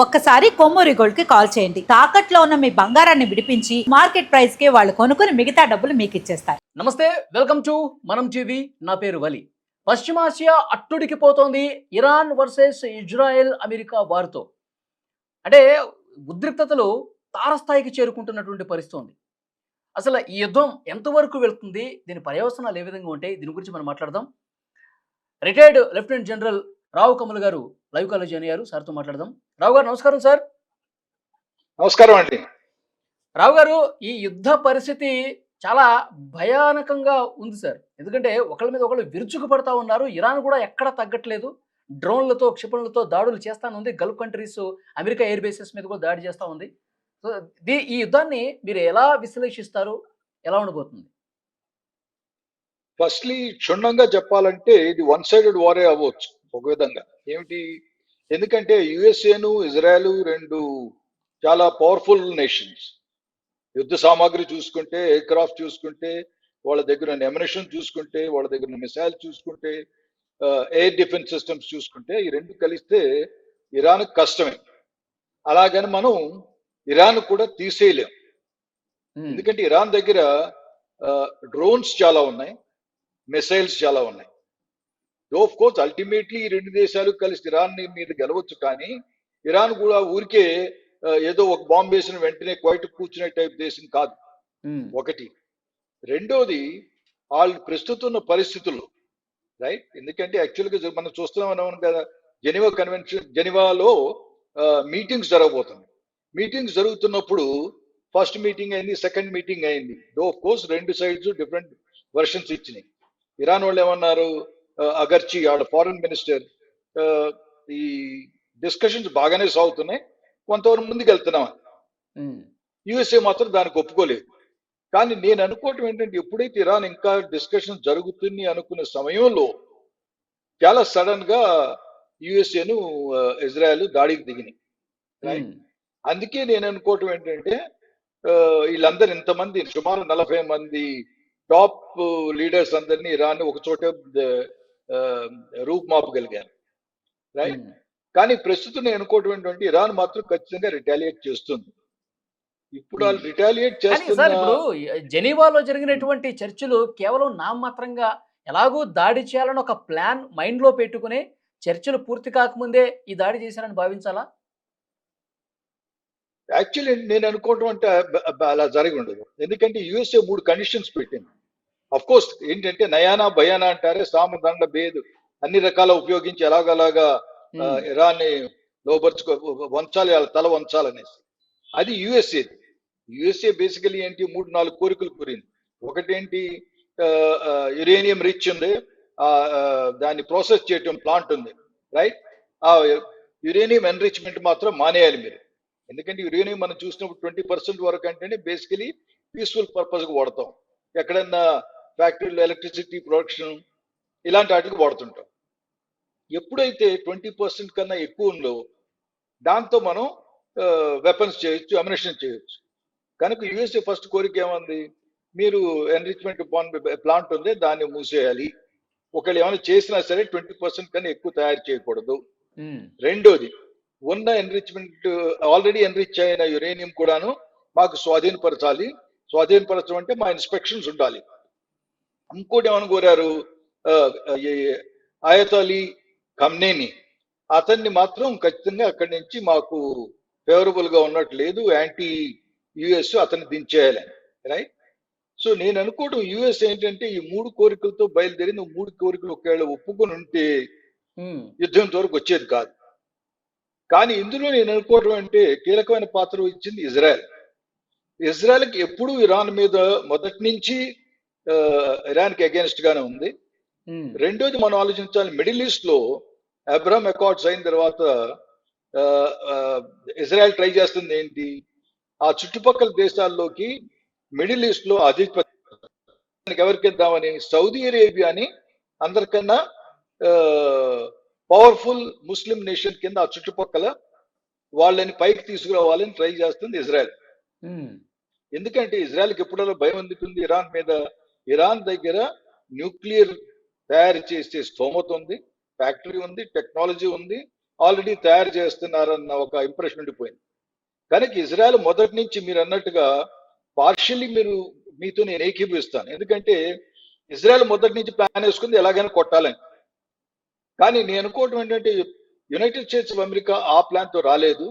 ఒక్కసారి కొమ్మూరి గోల్డ్ కి కాల్ చేయండి. తాకట్లో ఉన్న మీ బంగారాన్ని విడిపించి మార్కెట్ ప్రైస్ కి వాళ్ళు కొనుక్కుని మిగతా డబ్బులు మీకు ఇచ్చేస్తారు. నమస్తే, వెల్కమ్ టు మనం టీవీ. నా పేరు వలి. పశ్చిమాసియా అట్టుడికి పోతోంది ఇరాన్ వర్సెస్ ఇజ్రాయెల్ అమెరికా వార్తో. అంటే ఉద్రిక్తతలు తారస్థాయికి చేరుకుంటున్నటువంటి పరిస్థితి ఉంది. అసలు ఈ యుద్ధం ఎంతవరకు వెళ్తుంది, దీని పర్యవసనాలు ఏ విధంగా ఉంటాయి, దీని గురించి మనం మాట్లాడదాం. రిటైర్డ్ లెఫ్టినెంట్ జనరల్ రావు కమల్ గారు లైవ్ కాలేజ్ జాయిన్ అయ్యారు. సార్తో మాట్లాడదాం. రావు గారు నమస్కారం. సార్ నమస్కారం అండి. రావు గారు, ఈ యుద్ధ పరిస్థితి చాలా భయానకంగా ఉంది సార్. ఎందుకంటే ఒకళ్ళ మీద ఒకళ్ళు విరుచుకు పడతా ఉన్నారు. ఇరాన్ కూడా ఎక్కడ తగ్గట్లేదు. డ్రోన్లతో క్షిపణులతో దాడులు చేస్తానుంది. Gulf countries America air bases మీద కూడా దాడి చేస్తూ ఉంది. సో ఈ యుద్ధాన్ని మీరు ఎలా విశ్లేషిస్తారు? ఎలా ఉండబోతుంది? ఫస్ట్లీ క్షుణ్ణంగా చెప్పాలంటే ఇది వన్ సైడెడ్ వారే అవ్వచ్చు ఒక విధంగా. ఏమిటి? ఎందుకంటే యుఎస్ఏను ఇజ్రాయెల్ రెండు చాలా పవర్ఫుల్ నేషన్స్. యుద్ధ సామాగ్రి చూసుకుంటే, ఎయిర్ క్రాఫ్ట్ చూసుకుంటే, వాళ్ళ దగ్గర ఉన్న ఎమినేషన్ చూసుకుంటే, వాళ్ళ దగ్గర ఉన్న మిసైల్ చూసుకుంటే, ఎయిర్ డిఫెన్స్ సిస్టమ్స్ చూసుకుంటే, ఈ రెండు కలిస్తే ఇరాన్ కష్టమే. అలాగని మనం ఇరాన్ కూడా తీసేయలేం. ఎందుకంటే ఇరాన్ దగ్గర డ్రోన్స్ చాలా ఉన్నాయి, మిసైల్స్ చాలా ఉన్నాయి. ఆఫ్ కోర్స్ అల్టిమేట్లీ ఈ రెండు దేశాలు కలిసి ఇరాన్ మీద గెలవచ్చు. కానీ ఇరాన్ కూడా ఊరికే ఏదో ఒక బాంబు వేసిన వెంటనే క్వైట్ కూర్చునే టైప్ దేశం కాదు. ఒకటి. రెండోది, వాళ్ళు ప్రస్తుతం ఉన్న పరిస్థితుల్లో రైట్. ఎందుకంటే యాక్చువల్గా మనం చూస్తున్నాం కదా, జెనీవా కన్వెన్షన్, జెనీవాలో మీటింగ్స్ జరగబోతుంది. మీటింగ్స్ జరుగుతున్నప్పుడు ఫస్ట్ మీటింగ్ అయింది, సెకండ్ మీటింగ్ అయింది. ఆఫ్ కోర్స్ రెండు సైడ్స్ డిఫరెంట్ వర్షన్స్ ఇచ్చినాయి. ఇరాన్ వాళ్ళు ఏమన్నారు, అగర్చి ఆడ ఫారెన్ మినిస్టర్, ఈ డిస్కషన్స్ బాగానే సాగుతున్నాయి, కొంతవరకు ముందుకు వెళ్తున్నాం. యుఎస్ఏ మాత్రం దానికి ఒప్పుకోలేదు. కానీ నేను అనుకోవటం ఏంటంటే, ఎప్పుడైతే ఇరాన్ ఇంకా డిస్కషన్ జరుగుతుంది అనుకున్న సమయంలో చాలా సడన్ గా యుఎస్ఏను ఇజ్రాయెల్ దాడికి దిగినాయి. రైట్. అందుకే నేను అనుకోవటం ఏంటంటే, వీళ్ళందరూ ఇంతమంది సుమారు 40 మంది టాప్ లీడర్స్ అందరినీ ఇరాన్ ఒక చోట రూపుమాపగలిగారు. రైట్. కానీ ప్రస్తుతం నేను అనుకోవటం ఏంటంటే, ఇరాన్ మాత్రం ఖచ్చితంగా రిటాలియేట్ చేస్తుంది. ఇప్పుడు వాళ్ళు రిటాలియేట్ చేస్తున్నారు. ఇప్పుడు జెనీవాలో జరిగినటువంటి చర్చలు కేవలం నామమాత్రంగా ఎలాగో దాడి చేయాలని ఒక ప్లాన్ మైండ్ లో పెట్టుకుని చర్చలు పూర్తి కాకముందే ఈ దాడి చేశారని భావించాలా? యాక్చువల్లీ నేను అనుకోవటం అంటే అలా జరిగి ఉండదు. ఎందుకంటే యుఎస్ఏ 3 కండిషన్స్ పెట్టింది. అఫ్ కోర్స్ ఏంటంటే నయానా భయానా అంటారే, సామ దండ భేదు అన్ని రకాల ఉపయోగించి ఎలాగలాగా ఇరాన్ ని లోపరుచుకో వంచాలి, వాళ్ళ తల వంచాలనేసి. అది యుఎస్ఏ బేసికలీ ఏంటి, 3-4 కోరికలు కోరింది. ఒకటేంటి, యురేనియం రిచ్ ఉంది, దాన్ని ప్రాసెస్ చేయటం ప్లాంట్ ఉంది. రైట్. ఆ యురేనియం ఎన్రిచ్మెంట్ మాత్రం మానేయాలి మీరు. ఎందుకంటే యురేనియం మనం చూసినప్పుడు 20% వరకు అంటేనే బేసికలీ పీస్ఫుల్ పర్పస్కి వాడతాం. ఎక్కడన్నా ఫ్యాక్టరీలో ఎలక్ట్రిసిటీ ప్రొడక్షన్ ఇలాంటి వాటికి వాడుతుంటాం. ఎప్పుడైతే 20% కన్నా ఎక్కువ ఉందో దాంతో మనం వెపన్స్ చేయొచ్చు, అమ్యునిషన్ చేయొచ్చు. కనుక యుఎస్ఏ ఫస్ట్ కోరిక ఏమంది, మీరు ఎన్రిచ్మెంట్ ప్లాంట్ ఉంది, దాన్ని మూసేయాలి. ఒకళ్ళు ఏమైనా చేసినా సరే 20% కన్నా ఎక్కువ తయారు చేయకూడదు. రెండోది, ఉన్న ఎన్రిచ్మెంట్ ఆల్రెడీ ఎన్రిచ్ అయిన యురేనియం కూడాను మాకు స్వాధీనపరచాలి. స్వాధీనపరచడం అంటే మా ఇన్స్పెక్షన్స్ ఉండాలి. ఇంకోటి ఏమని కోరారు, ఆయత్-అలీ ఖమ్నేని, అతన్ని మాత్రం ఖచ్చితంగా అక్కడి నుంచి మాకు ఫేవరబుల్ గా ఉన్నట్టు లేదు, యాంటీ యుఎస్ అతన్ని దించేయాలని. రైట్. సో నేను అనుకోవడం యుఎస్ ఏంటంటే ఈ 3 కోరికలతో బయలుదేరింది. 3 కోరికలు ఒకవేళ ఒప్పుకొని ఉంటే యుద్ధం వరకు వచ్చేది కాదు. కానీ ఇందులో నేను అనుకోవడం అంటే కీలకమైన పాత్ర ఇచ్చింది ఇజ్రాయెల్. ఇజ్రాయెల్కి ఎప్పుడు ఇరాన్ మీద మొదటి నుంచి ఇరాన్కి అగేన్స్ట్ గానే ఉంది. రెండోది మనం ఆలోచించాలి, మిడిల్ ఈస్ట్ లో అబ్రహాం అకార్డ్స్ అయిన తర్వాత ఇజ్రాయెల్ ట్రై చేస్తుంది ఏంటి, ఆ చుట్టుపక్కల దేశాల్లోకి మిడిల్ ఈస్ట్ లో ఆధిపత్యానికి ఎవరికి ఇద్దామని సౌదీ అరేబియాని అందరికన్నా పవర్ఫుల్ ముస్లిం నేషన్ కింద ఆ చుట్టుపక్కల వాళ్ళని పైకి తీసుకురావాలని ట్రై చేస్తుంది ఇజ్రాయెల్. ఎందుకంటే ఇజ్రాయెల్కి ఎప్పుడైనా భయం అందుతుంది ఇరాన్ మీద. ఇరాన్ దగ్గర న్యూక్లియర్ తయారు చేసే స్తోమత ఉంది, ఫ్యాక్టరీ ఉంది, టెక్నాలజీ ఉంది, ఆల్రెడీ తయారు చేస్తున్నారన్న ఒక ఇంప్రెషన్ ఉండిపోయింది. కనుక ఇజ్రాయెల్ మొదటి నుంచి మీరు అన్నట్టుగా పార్షియల్లీ మీతో నేను ఏకీభవిస్తాను. ఎందుకంటే ఇజ్రాయెల్ మొదటి నుంచి ప్లాన్ వేసుకుంది ఎలాగైనా కొట్టాలని. కానీ నేను అనుకోవటం ఏంటంటే యునైటెడ్ స్టేట్స్ ఆఫ్ అమెరికా ఆ ప్లాన్ తో రాలేదు,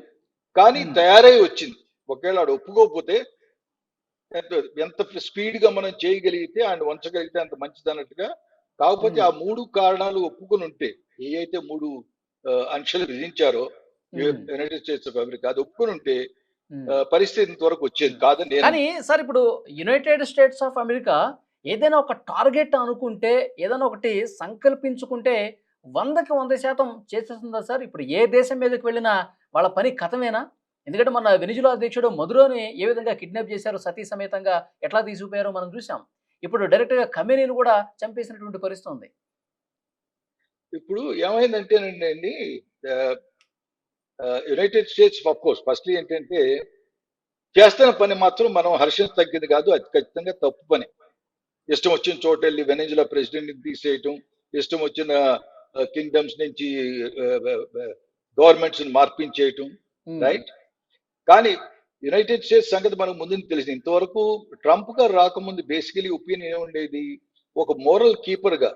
కానీ తయారై వచ్చింది. ఒకవేళ ఆడు ఒప్పుకోకపోతే ఎంత స్పీడ్ గా మనం చేయగలిగితే ఆయన వంచగలిగితే అంత మంచిది అన్నట్టుగా. కాకపోతే ఆ 3 కారణాలు ఒప్పుకుని ఉంటే, ఏ అయితే 3 ఆంక్షలు విధించారో యునైటెడ్ స్టేట్స్ ఆఫ్ అమెరికా అది ఒప్పుకుని ఉంటే పరిస్థితి ఇంతవరకు వచ్చేది కాదని నేను. కానీ సార్ ఇప్పుడు యునైటెడ్ స్టేట్స్ ఆఫ్ అమెరికా ఏదైనా ఒక టార్గెట్ అనుకుంటే, ఏదైనా ఒకటి సంకల్పించుకుంటే 100% చేసేస్తుందా సార్? ఇప్పుడు ఏ దేశం మీదకి వెళ్ళినా వాళ్ళ పని కథమేనా? ఎందుకంటే మన వెనిజులా అధ్యక్షుడు మదురోని ఏ విధంగా కిడ్నాప్ చేశారో, సతీ సమేతంగా ఎట్లా తీసుకుపోయారో మనం చూసాం. ఇప్పుడు డైరెక్ట్ గా ఖమేనీని కూడా చంపేసినటువంటి పరిస్థితి ఉంది. ఇప్పుడు ఏమైందంటేనండి United States of course firstly ఏంటంటే చేస్తున్న పని మాత్రం మనం హర్షించదగ్గది కాదు, అది ఖచ్చితంగా తప్పు పని. ఇష్టం వచ్చిన చోట వెళ్ళి వెనిజులా ప్రెసిడెంట్ ని తీసేయటం, ఇష్టం వచ్చిన కింగ్డమ్స్ నుంచి గవర్నమెంట్స్ మార్పించేయటం, రైట్. కానీ యునైటెడ్ స్టేట్స్ సంగతి మనకు ముందు తెలిసింది. ఇంతవరకు ట్రంప్ గారు రాకముందు బేసికలీ ఒపీనియన్ ఏముండేది, ఒక మోరల్ కీపర్ గా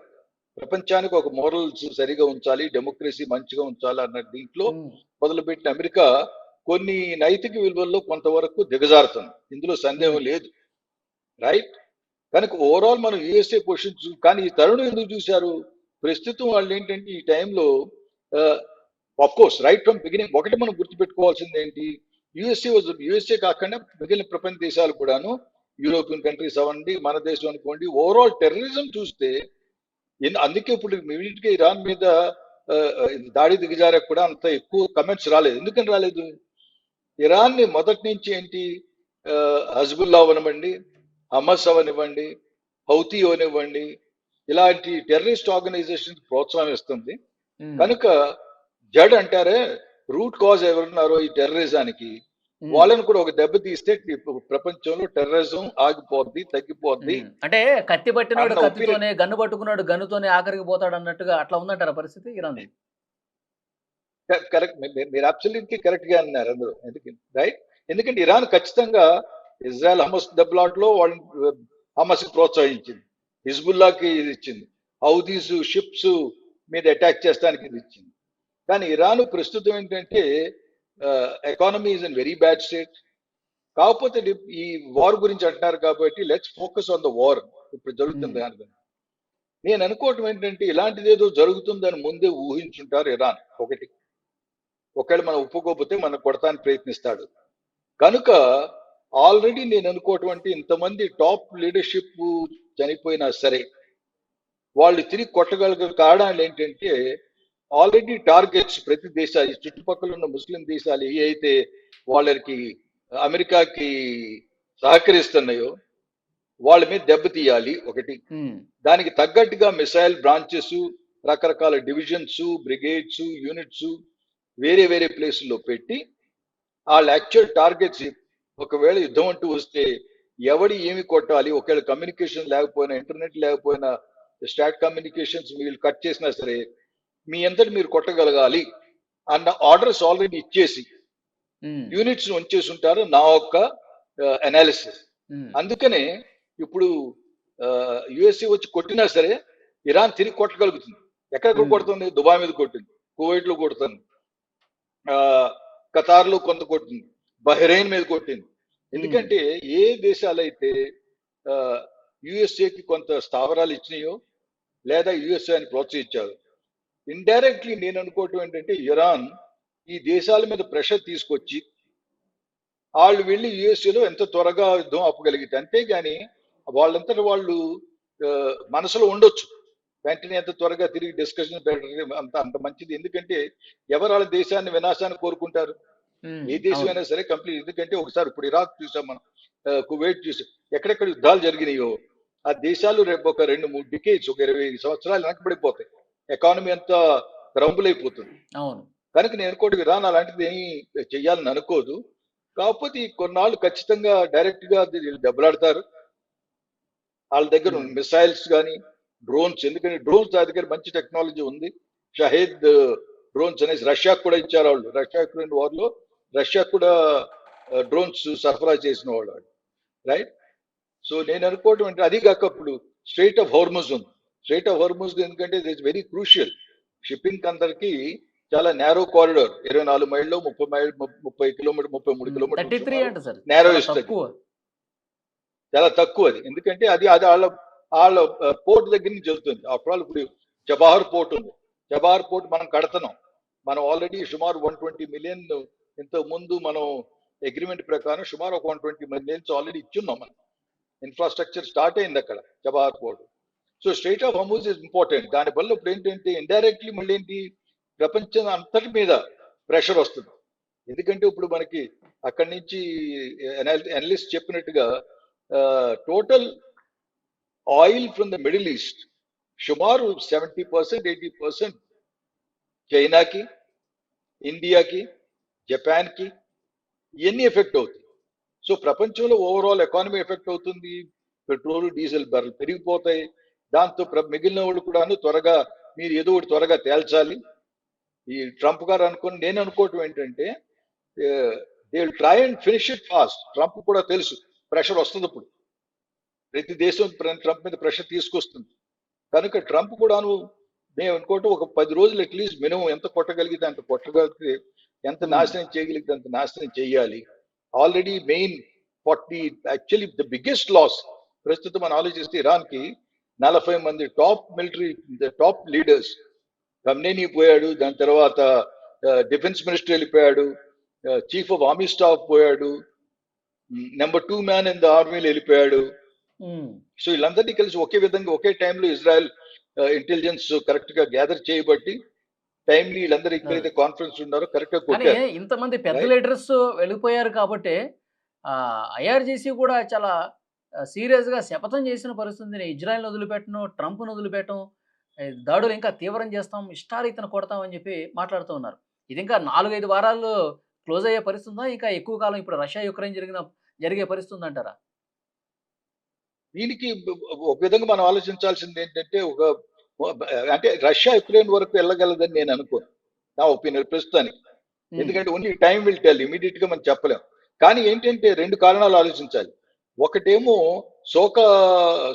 ప్రపంచానికి ఒక మోరల్స్ సరిగా ఉంచాలి, డెమోక్రసీ మంచిగా ఉంచాలి అన్న దీంట్లో మొదలుపెట్టిన అమెరికా కొన్ని నైతిక విలువల్లో కొంతవరకు దిగజారుతుంది, ఇందులో సందేహం లేదు, రైట్. కనుక ఓవరాల్ మనం యుఎస్ఏ పొజిషన్. కానీ ఈ తరుణం ఎందుకు చూశారు, ప్రస్తుతం వాళ్ళు ఏంటంటే ఈ టైంలో of course right from beginning ఒకటి మనం గుర్తుపెట్టుకోవాల్సింది ఏంటి, యుఎస్ఏ కాకుండా మిగిలిన ప్రపంచ దేశాలు కూడాను, యూరోపియన్ కంట్రీస్ అవ్వండి, మన దేశం అనుకోండి, ఓవరాల్ టెర్రరిజం చూస్తే అందుకే ఇప్పుడు ఇమీడియట్గా ఇరాన్ మీద దాడి దిగజారకు కూడా అంత ఎక్కువ కమెంట్స్ రాలేదు. ఎందుకని రాలేదు, ఇరాన్ ని మొదటి నుంచి ఏంటి హజ్బుల్లా అవనివ్వండి, హమస్ అవనివ్వండి, హౌతీ అవనివ్వండి, ఇలాంటి టెర్రరిస్ట్ ఆర్గనైజేషన్ ప్రోత్సాహం ఇస్తుంది. కనుక జడ్ అంటారే రూట్ కాజ్ ఎవరున్నారో ఈ టెర్రరిజానికి, వాళ్ళని కూడా ఒక దెబ్బ తీస్తే ప్రపంచంలో టెర్రరిజం ఆగిపోద్ది, తగ్గిపోద్ది. అంటే కత్తి పట్టినాడు కత్తితోనే, గన్ను పట్టుకున్నాడు గన్నుతోనే ఆఖరికి పోతాడు అన్నట్టుగా అట్లా ఉందంటారా పరిస్థితి ఇరాన్? కరెక్ట్, మీరు అబ్సల్యూట్లీ కరెక్ట్ గా అన్నారు అందరూ. రైట్. ఎందుకంటే ఇరాన్ ఖచ్చితంగా ఇజ్రాయెల్ హమస్ దెబ్బలాట్లో వాళ్ళని హమస్ కి ప్రోత్సహించింది, హిజ్బుల్లాకి ఇది ఇచ్చింది, హౌదీస్ షిప్స్ మీద అటాక్ చేస్తానికి ఇది ఇచ్చింది. కానీ ఇరాన్ ప్రస్తుతం ఏంటంటే economy is in very bad state. కాకపోతే ఈ వార్ గురించి అంటున్నారు కాబట్టి let's focus on the war. ఇప్పుడు జరుగుతుంది దాని. నేను అనుకోవటం ఏంటంటే ఇలాంటిది ఏదో జరుగుతుందని ముందే ఊహించుంటారు ఇరాన్. ఒకవేళ మనం ఒప్పుకోకపోతే మనం కొడతానికి ప్రయత్నిస్తాడు. కనుక ఆల్రెడీ నేను అనుకోవటం అంటే ఇంతమంది టాప్ లీడర్షిప్ చనిపోయినా సరే వాళ్ళు తిరిగి కొట్టగలిగే కారణాలు ఏంటంటే ఆల్రెడీ టార్గెట్స్ ప్రతి దేశాలు, చుట్టుపక్కల ఉన్న ముస్లిం దేశాలు ఏ అయితే వాళ్ళకి అమెరికాకి సహకరిస్తున్నాయో వాళ్ళ మీద దెబ్బతీయాలి ఒకటి. దానికి తగ్గట్టుగా మిసైల్ బ్రాంచెస్, రకరకాల డివిజన్స్, బ్రిగేడ్స్, యూనిట్స్ వేరే వేరే ప్లేసుల్లో పెట్టి వాళ్ళ యాక్చువల్ టార్గెట్స్, ఒకవేళ యుద్ధం అంటూ వస్తే ఎవడి ఏమి కొట్టాలి, ఒకవేళ కమ్యూనికేషన్ లేకపోయినా, ఇంటర్నెట్ లేకపోయినా, స్టాట్ కమ్యూనికేషన్స్ మీరు కట్ చేసినా సరే మీ అంతటి మీరు కొట్టగలగాలి అన్న ఆర్డర్స్ ఆల్రెడీ ఇచ్చేసి యూనిట్స్ ఉంచేసి ఉంటారు నా యొక్క అనాలిసిస్. అందుకనే ఇప్పుడు యుఎస్ఏ వచ్చి కొట్టినా సరే ఇరాన్ తిరిగి కొట్టగలుగుతుంది. ఎక్కడ కొడుతుంది, దుబాయ్ మీద కొట్టింది, కువైట్ లో కొడుతుంది, ఖతార్ లో కొంత కొట్టింది, బహ్రెయిన్ మీద కొట్టింది. ఎందుకంటే ఏ దేశాలైతే యుఎస్ఏకి కొంత స్థావరాలు ఇచ్చినాయో లేదా యుఎస్ఏ అని ప్రోత్సహించారు, ఇండైరెక్ట్లీ నేను అనుకోవటం ఏంటంటే ఇరాన్ ఈ దేశాల మీద ప్రెషర్ తీసుకొచ్చి వాళ్ళు వెళ్ళి యుఎస్ఏలో ఎంత త్వరగా యుద్ధం ఆపగలిగితే, అంతేగాని వాళ్ళంతటా వాళ్ళు మనసులో ఉండొచ్చు వెంటనే ఎంత త్వరగా తిరిగి డిస్కషన్ పెట్టడం అంత మంచిది. ఎందుకంటే ఎవరు వాళ్ళ దేశాన్ని వినాశాన్ని కోరుకుంటారు, ఏ దేశమైనా సరే కంప్లీట్. ఎందుకంటే ఒకసారి ఇప్పుడు ఇరాక్ చూసాం మనం, కువైట్ చూసాం, ఎక్కడెక్కడ యుద్ధాలు జరిగినాయో ఆ దేశాలు రేపు ఒక 2-3 డికేట్స్, ఒక 20 సంవత్సరాలు వెనకబడిపోతాయి, ఎకానమీ అంతా క్రంబుల్ అయిపోతుంది. కనుక నేను అనుకోండి ఇరాన్ అలాంటిది ఏమి చెయ్యాలని అనుకోదు. కాకపోతే కొన్నాళ్ళు ఖచ్చితంగా డైరెక్ట్ గా దెబ్బలాడతారు. వాళ్ళ దగ్గర మిసైల్స్ కానీ డ్రోన్స్, ఎందుకంటే డ్రోన్స్ దగ్గర మంచి టెక్నాలజీ ఉంది, షహీద్ డ్రోన్స్ అనేసి రష్యాకు కూడా ఇచ్చారు వాళ్ళు. రష్యా యుక్రెయిన్ వార్లో రష్యాకు కూడా డ్రోన్స్ సరఫరా చేసిన వాళ్ళు, రైట్? సో నేను అనుకోవటం అంటే అది కాక ఇప్పుడు స్ట్రైట్ ఆఫ్ హార్ముజ్ ఉంది. స్ట్రైట్ ఆఫ్ హార్ముజ్ ఎందుకంటే it is very crucial shipping అందరికి, చాలా నేరో కారిడార్, 24 మైళ్ళు 30 మైళ్ళు 30 కిలోమీటర్ 33 33 కిలోమీటర్ అంట సార్, నేరో చాలా ఇస్తుంది, తక్కువ. చాలా తక్కువ అది. ఎందుకంటే అది అది వాళ్ళ పోర్ట్ దగ్గర నుంచి వెళ్తుంది. ఆఫ్టర్ ఆల్ ఇప్పుడు చబాహర్ పోర్ట్ ఉంది, చబాహర్ పోర్ట్ మనం కడుతున్నాం. మనం ఆల్రెడీ సుమారు 120 మిలియన్ ఇంతకు ముందు మనం అగ్రిమెంట్ ప్రకారం సుమారు ఒక 120 మిలియన్స్ ఆల్రెడీ ఇచ్చున్నాం. మనం ఇన్ఫ్రాస్ట్రక్చర్ స్టార్ట్ అయింది అక్కడ Chabahar port. So Strait of Hormuz is important. దానివల్ల ఇప్పుడు ఏంటంటే ఇండైరెక్ట్లీ మళ్ళీ ఏంటి, ప్రపంచం అంతటి మీద ప్రెషర్ వస్తుంది. ఎందుకంటే ఇప్పుడు మనకి అక్కడి నుంచి అనలిస్ట్ చెప్పినట్టుగా total oil from the middle east సుమారు 70% 80% చైనాకి, ఇండియాకి, జపాన్కి ఇవన్నీ ఎఫెక్ట్ అవుతాయి. సో ప్రపంచంలో ఓవరాల్ ఎకానమీ ఎఫెక్ట్ అవుతుంది. పెట్రోల్ డీజిల్ ధరలు పెరిగిపోతాయి. దాంతో మిగిలిన వాళ్ళు కూడాను త్వరగా మీరు ఏదో ఒకటి త్వరగా తేల్చాలి. ఈ ట్రంప్ గారు నేను అనుకోవటం ఏంటంటే they will try and finish it fast. Trump కూడా తెలుసు ప్రెషర్ వస్తుంది, ఇప్పుడు ప్రతి దేశం ట్రంప్ మీద ప్రెషర్ తీసుకొస్తుంది. కనుక ట్రంప్ కూడాను మేము అనుకోవటం ఒక 10 రోజులు అట్లీస్ట్ మినిమం ఎంత కొట్టగలిగితే అంత కొట్టగలిగితే, ఎంత నాశనం చేయగలిగితే అంత నాశనం చేయాలి. Already main 40 actually the biggest loss ప్రస్తుతం మనం ఆలోచిస్తే ఇరాన్కి 40 మంది టాప్ లీడర్స్, ఖమ్నేనీ పోయాడు, దాని తర్వాత డిఫెన్స్ మినిస్టర్ వెళ్ళిపోయాడు, చీఫ్ ఆఫ్ ఆర్మీ స్టాఫ్ పోయాడు, నెంబర్ 2 మ్యాన్ ఇన్ ద ఆర్మీలో వెళ్ళిపోయాడు. సో వీళ్ళందరినీ కలిసి ఒకే విధంగా ఒకే టైంలో ఇజ్రాయెల్ ఇంటెలిజెన్స్ కరెక్ట్ గా గ్యాదర్ చేయబట్టి టైంలీ వీళ్ళందరూ ఎక్కడైతే కాన్ఫరెన్స్ ఉన్నారో కరెక్ట్ గా కానీ కొట్టారు. ఇంతమంది పెద్ద లీడర్స్ వెళ్ళిపోయారు కాబట్టి ఐఆర్జీసీ కూడా చాలా సీరియస్ గా శపథం చేసిన పరిస్థితి. ఇజ్రాయెల్ వదిలిపెట్టను, ట్రంప్ వదిలిపెట్టం, దాడులు ఇంకా తీవ్రం చేస్తాం, ఇష్టారీతను కొడతాం అని చెప్పి మాట్లాడుతూ ఉన్నారు. ఇది ఇంకా 4-5 వారాల్లో క్లోజ్ అయ్యే పరిస్థితి ఉందా? ఇంకా ఎక్కువ కాలం ఇప్పుడు రష్యా యుక్రెయిన్ జరిగే పరిస్థితి ఉందంటారా? దీనికి ఒక విధంగా మనం ఆలోచించాల్సింది ఏంటంటే అంటే రష్యా యుక్రెయిన్ వరకు వెళ్ళగలదని నేను అనుకోను, నా ఒపీనియన్ ప్రస్తుతానికి. ఎందుకంటే only time will tell, immediate గా మనం చెప్పలేం. కానీ ఏంటంటే 2 కారణాలు ఆలోచించాలి. ఒకటేమో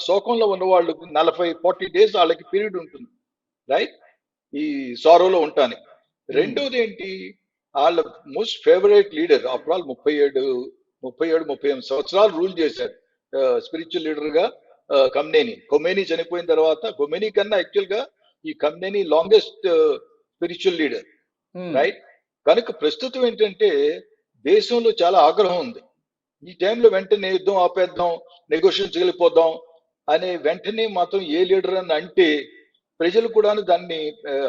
శోకంలో ఉన్న వాళ్ళు 40-40 డేస్ వాళ్ళకి పీరియడ్ ఉంటుంది, రైట్, ఈ సారోలో ఉంటానికి. రెండోది ఏంటి, వాళ్ళ most favourite leader after all 37-38 సంవత్సరాలు రూల్ చేశారు స్పిరిచువల్ లీడర్ గా ఖొమేనీ చనిపోయిన తర్వాత. ఖొమేనీ కన్నా యాక్చువల్ గా ఈ Khomeini longest spiritual leader, right. కనుక ప్రస్తుతం ఏంటంటే దేశంలో చాలా ఆగ్రహం ఉంది. ఈ టైంలో వెంటనే యుద్ధం ఆపేద్దాం, నెగోషియేషన్స్ వెళ్ళిపోదాం అనే వెంటనే మాత్రం ఏ లీడర్ అని అంటే ప్రజలు కూడా దాన్ని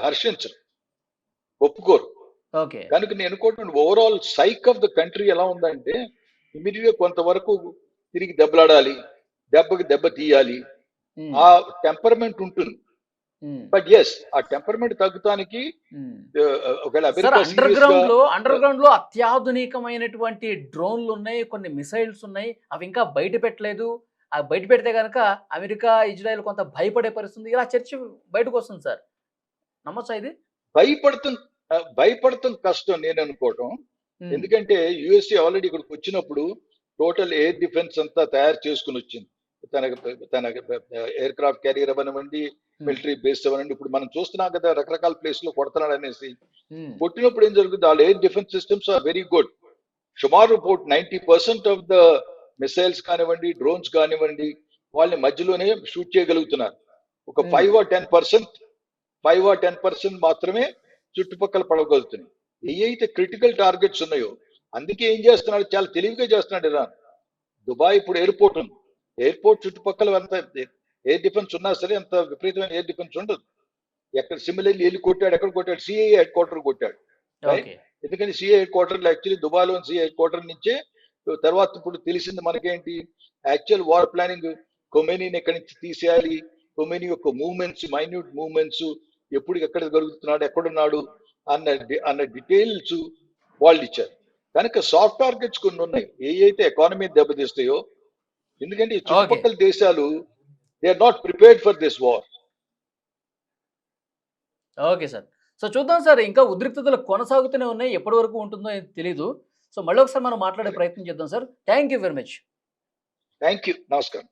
హర్షించరు, ఒప్పుకోరు. కనుక నేను అనుకోవటం overall psych of the country ఎలా ఉందంటే ఇమీడియట్ గా కొంతవరకు తిరిగి దెబ్బలాడాలి, దెబ్బకి దెబ్బ తీయాలి, ఆ టెంపర్మెంట్ ఉంటుంది. బట్ ఎస్ ఆ టెంపర్మెంట్ తగ్గుతానికి అండర్ గ్రౌండ్ లో అత్యాధునికమైనటువంటి డ్రోన్లు ఉన్నాయి, కొన్ని మిసైల్స్ ఉన్నాయి, అవి ఇంకా బయట పెట్టలేదు. అవి బయట పెడితే కనుక అమెరికా ఇజ్రాయెల్ కొంత భయపడే పరిస్థితి, ఇలా చర్చ బయటకు వస్తుంది సార్. నమ్మచ్చా ఇది? భయపడతాం కష్టం నేను అనుకోవటం. ఎందుకంటే యుఎస్ఏ ఆల్రెడీ ఇక్కడికి వచ్చినప్పుడు టోటల్ ఎయిర్ డిఫెన్స్ అంతా తయారు చేసుకుని వచ్చింది. తన ఎయిర్ క్రాఫ్ట్ క్యారియర్ అవ్వనివ్వండి, మిలిటరీ బేస్ అవ్వనండి. ఇప్పుడు మనం చూస్తున్నాం కదా రకరకాల ప్లేస్ లో కొడుతున్నాడు అనేసి. కొట్టినప్పుడు ఏం జరుగుతుంది, వాళ్ళ air defence systems are very good. సుమారు 90% ఆఫ్ ద మిసైల్స్ కానివ్వండి, డ్రోన్స్ కానివ్వండి, వాళ్ళని మధ్యలోనే షూట్ చేయగలుగుతున్నారు. ఒక 5 or 10% మాత్రమే చుట్టుపక్కల పడగలుగుతున్నాయి. ఏవైతే క్రిటికల్ టార్గెట్స్ ఉన్నాయో, అందుకే ఏం చేస్తున్నాడు, చాలా తెలివిగా చేస్తున్నాడు ఇరాన్. దుబాయ్ ఇప్పుడు ఎయిర్పోర్ట్ ఉంది, ఎయిర్పోర్ట్ చుట్టుపక్కల అంత ఎయిర్ డిఫెన్స్ ఉన్నా సరే అంత విపరీతమైన ఎయిర్ డిఫెన్స్ ఉండదు. ఎక్కడ సిమిలర్లీ వెళ్ళి కొట్టాడు, ఎక్కడ కొట్టాడు, సిఐఏ హెడ్ క్వార్టర్ కొట్టాడు. ఎందుకంటే సిఐఏ హెడ్ క్వార్టర్ యాక్చువల్లీ దుబాయ్లో సిఐఏ హెడ్ క్వార్టర్ నుంచే. తర్వాత ఇప్పుడు తెలిసింది మనకేంటి, యాక్చువల్ వార్ ప్లానింగ్ ఖొమేనీని ఎక్కడి నుంచి తీసేయాలి, ఖొమేనీ యొక్క మూవ్మెంట్స్, మైన్యూట్ మూవ్మెంట్స్, ఎప్పుడు ఎక్కడ జరుగుతున్నాడు, ఎక్కడున్నాడు అన్న డీటెయిల్స్ వాళ్ళు ఇచ్చారు. కనుక సాఫ్ట్ టార్గెట్స్ కొన్ని ఉన్నాయి, ఏ అయితే ఎకానమీ దెబ్బతీస్తాయో. ఎందుకంటే ఈ చుట్టుపక్కల దేశాలు they are not prepared for this war. Okay sir. So చూద్దాం సార్, ఇంకా ఉద్రిక్తతలు కొనసాగుతూనే ఉన్నాయి. ఎప్పటి వరకు ఉంటుందో తెలీదు. సో మళ్ళీ ఒకసారి మనం మాట్లాడే ప్రయత్నం చేద్దాం sir. Thank you very much. Thank you. నమస్కారం.